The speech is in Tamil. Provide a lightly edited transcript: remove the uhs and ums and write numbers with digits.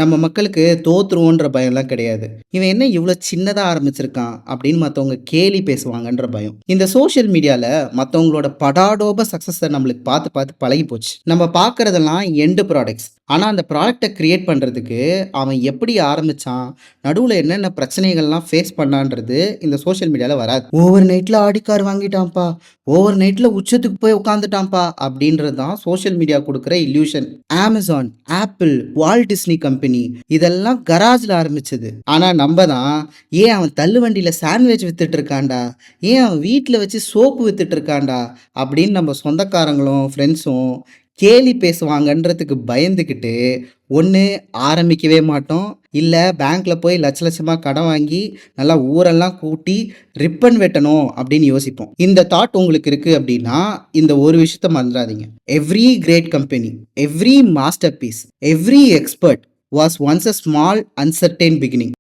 நம்ம மக்களுக்கு தோத்துருவோன்ற பயம்லாம் கிடையாது. இவன் என்ன இவ்ளோ சின்னதா ஆரம்பிச்சிருக்கான் அப்படின்னு மத்தவங்க கேலி பேசுவாங்கன்ற பயம். இந்த சோஷியல் மீடியால மத்தவங்களோட படாடோப சக்சஸ நம்மளுக்கு பார்த்து பார்த்து பழகி போச்சு. நம்ம பார்க்கறதெல்லாம் எண்ட் ப்ராடக்ட்ஸ். ஆனா அந்த ப்ராடக்ட்ட கிரியேட் பண்றதுக்கு அவன் எப்படி ஆரம்பிச்சான்? நடுவுல என்னென்ன பிரச்சனைகள்லாம் ஃபேஸ் பண்ணான்றது இந்த சோஷியல் மீடியால வராது. ஓவர் நைட்ல ஆடி கார் வாங்கிட்டான்ப்பா. ஓவர் நைட்ல உச்சத்துக்கு போய் உட்காந்துட்டான்ப்பா அப்படின்றது தான் சோஷியல் மீடியா குடுக்குற illusion. Amazon, Apple, Walt Disney company இதெல்லாம் கராஜ்ல ஆரம்பிச்சது. ஆனா நம்ம தான் ஏன் அவன் தள்ளுவண்டியில சாண்ட்விச் வித்துட்டு இருக்கான்டா, ஏன் அவன் வீட்ல வச்சு சோப்பு வித்துட்டு இருக்கான்டா அப்படின்னு நம்ம சொந்தக்காரங்களும் ஃப்ரெண்ட்ஸும் கேலி பேசுவாங்கன்றதுக்கு பயந்துக்கிட்டு ஒன்று ஆரம்பிக்கவே மாட்டோம். இல்லை பேங்க்ல போய் லட்ச லட்சமா கடன் வாங்கி நல்லா ஊரெல்லாம் கூட்டி ரிப்பன் வெட்டணும் அப்படின்னு யோசிப்போம். இந்த தாட் உங்களுக்கு இருக்கு அப்படின்னா இந்த ஒரு விஷயத்த மறந்துடாதீங்க. Every great company, every masterpiece, every expert was once a small uncertain beginning.